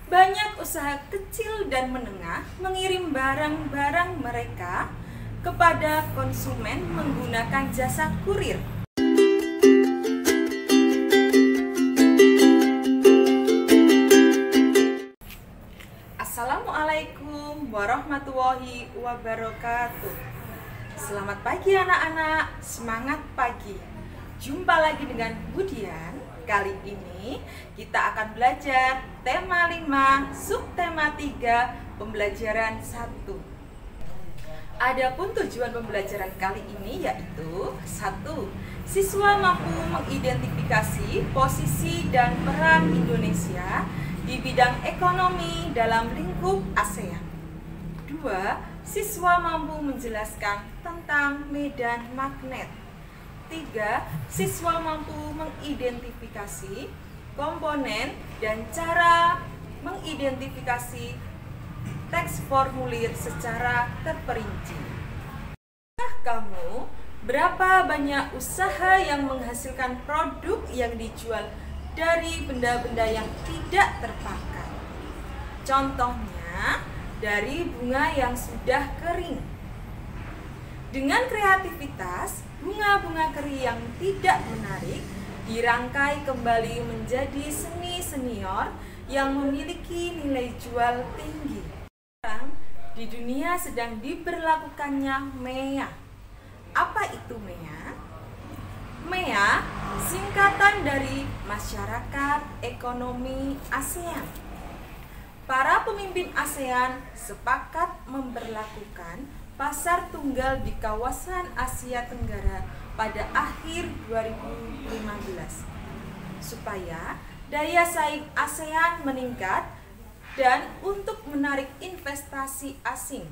Banyak usaha kecil dan menengah mengirim barang-barang mereka kepada konsumen menggunakan jasa kurir. Assalamualaikum warahmatullahi wabarakatuh. Selamat pagi anak-anak, semangat pagi. Jumpa lagi dengan Budian. Kali ini kita akan belajar tema 5, subtema 3, pembelajaran 1. Adapun tujuan pembelajaran kali ini yaitu 1. Siswa mampu mengidentifikasi posisi dan peran Indonesia di bidang ekonomi dalam lingkup ASEAN. 2. Siswa mampu menjelaskan tentang medan magnet. 3. Siswa mampu mengidentifikasi komponen dan cara mengidentifikasi teks formulir secara terperinci. Kamu, berapa banyak usaha yang menghasilkan produk yang dijual dari benda-benda yang tidak terpakai? Contohnya, dari bunga yang sudah kering. Dengan kreativitas, bunga-bunga kering yang tidak menarik dirangkai kembali menjadi seni senior yang memiliki nilai jual tinggi. Sekarang, di dunia sedang diberlakukannya MEA. Apa itu MEA? MEA singkatan dari Masyarakat Ekonomi ASEAN. Para pemimpin ASEAN sepakat memberlakukan pasar tunggal di kawasan Asia Tenggara pada akhir 2015 supaya daya saing ASEAN meningkat dan untuk menarik investasi asing.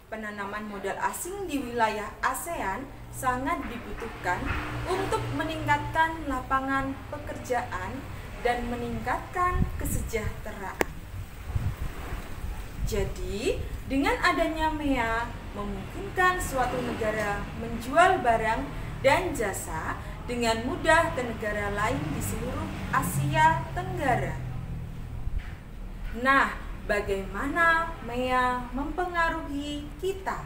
Penanaman modal asing di wilayah ASEAN sangat dibutuhkan untuk meningkatkan lapangan pekerjaan dan meningkatkan kesejahteraan. Jadi, dengan adanya MEA memungkinkan suatu negara menjual barang dan jasa dengan mudah ke negara lain di seluruh Asia Tenggara. Nah, bagaimana MEA mempengaruhi kita?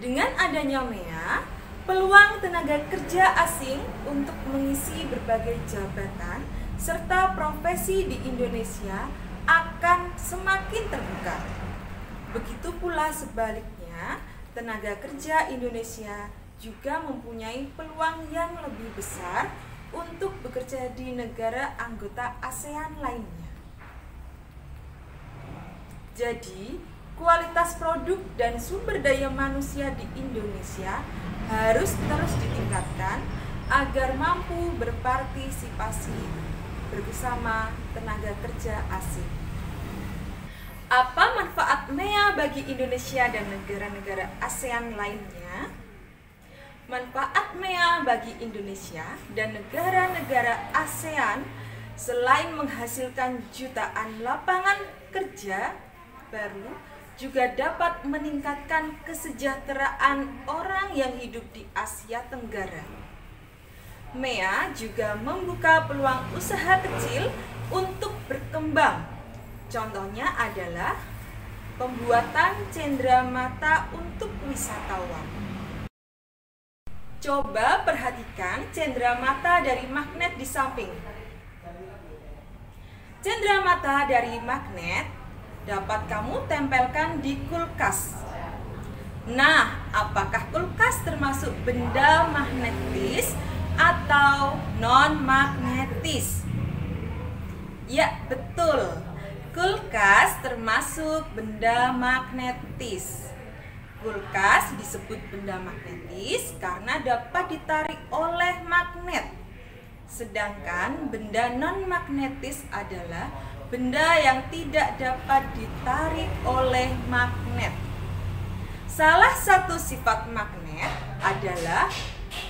Dengan adanya MEA, peluang tenaga kerja asing untuk mengisi berbagai jabatan serta profesi di Indonesia akan semakin terbuka. Begitu pula sebaliknya, tenaga kerja Indonesia juga mempunyai peluang yang lebih besar untuk bekerja di negara anggota ASEAN lainnya. Jadi, kualitas produk dan sumber daya manusia di Indonesia harus terus ditingkatkan agar mampu berpartisipasi bersama tenaga kerja asing. Apa manfaat MEA bagi Indonesia dan negara-negara ASEAN lainnya? Manfaat MEA bagi Indonesia dan negara-negara ASEAN selain menghasilkan jutaan lapangan kerja baru, juga dapat meningkatkan kesejahteraan orang yang hidup di Asia Tenggara. MEA juga membuka peluang usaha kecil untuk berkembang. Contohnya adalah pembuatan cendramata untuk wisatawan. Coba perhatikan cendramata dari magnet di samping. Cendramata dari magnet dapat kamu tempelkan di kulkas. Nah, apakah kulkas termasuk benda magnetis atau non-magnetis? Ya, betul. Kulkas termasuk benda magnetis. Kulkas disebut benda magnetis karena dapat ditarik oleh magnet. Sedangkan benda non-magnetis adalah benda yang tidak dapat ditarik oleh magnet. Salah satu sifat magnet adalah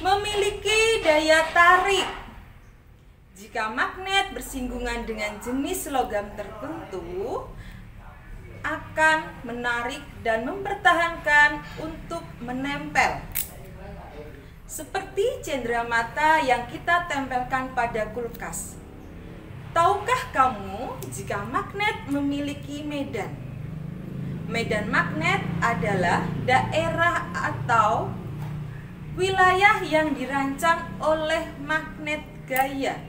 memiliki daya tarik. Jika magnet bersinggungan dengan jenis logam tertentu, akan menarik dan mempertahankan untuk menempel. Seperti cendramata yang kita tempelkan pada kulkas. Tahukah kamu jika magnet memiliki medan? Medan magnet adalah daerah atau wilayah yang dirancang oleh magnet gaya.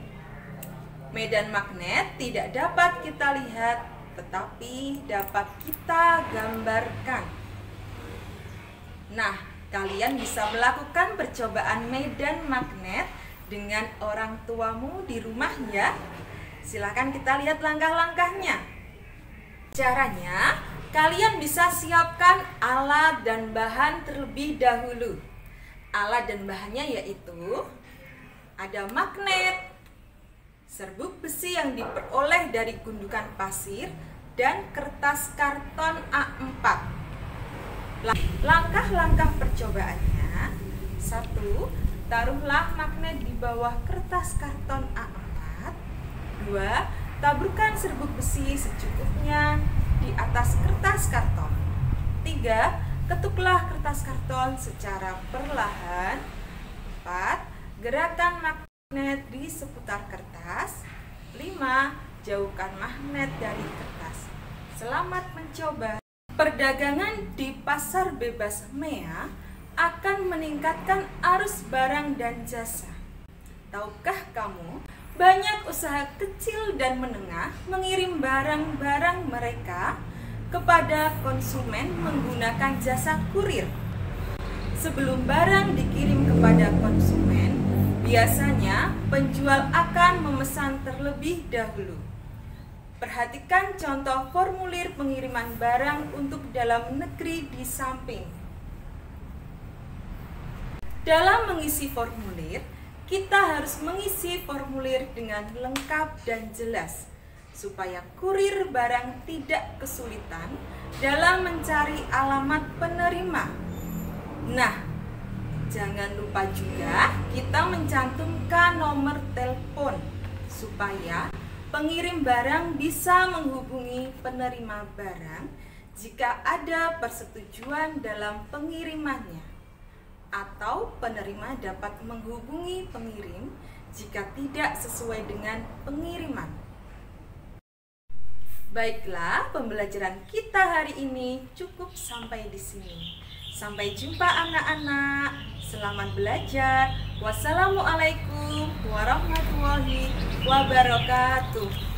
Medan magnet tidak dapat kita lihat, tetapi dapat kita gambarkan. Nah, kalian bisa melakukan percobaan medan magnet dengan orang tuamu di rumah ya. Silakan kita lihat langkah-langkahnya. Caranya, kalian bisa siapkan alat dan bahan terlebih dahulu. Alat dan bahannya yaitu ada magnet, serbuk besi yang diperoleh dari gundukan pasir, dan kertas karton A4. Langkah-langkah percobaannya: 1. Taruhlah magnet di bawah kertas karton A4. 2. Taburkan serbuk besi secukupnya di atas kertas karton. 3. Ketuklah kertas karton secara perlahan. 4. Gerakan magnet di seputar kertas. 5. Jauhkan magnet dari kertas. Selamat mencoba. Perdagangan di pasar bebas MEA akan meningkatkan arus barang dan jasa. Tahukah kamu, banyak usaha kecil dan menengah mengirim barang-barang mereka kepada konsumen menggunakan jasa kurir. Sebelum barang dikirim kepada konsumen, biasanya penjual akan memesan terlebih dahulu. Perhatikan contoh formulir pengiriman barang untuk dalam negeri di samping. Dalam mengisi formulir, kita harus mengisi formulir dengan lengkap dan jelas, supaya kurir barang tidak kesulitan dalam mencari alamat penerima. Nah, jangan lupa juga kita mencantumkan nomor telepon, supaya pengirim barang bisa menghubungi penerima barang jika ada persetujuan dalam pengirimannya, atau penerima dapat menghubungi pengirim jika tidak sesuai dengan pengiriman. Baiklah, pembelajaran kita hari ini cukup sampai di sini. Sampai jumpa anak-anak. Selamat belajar. Wassalamualaikum warahmatullahi wabarakatuh.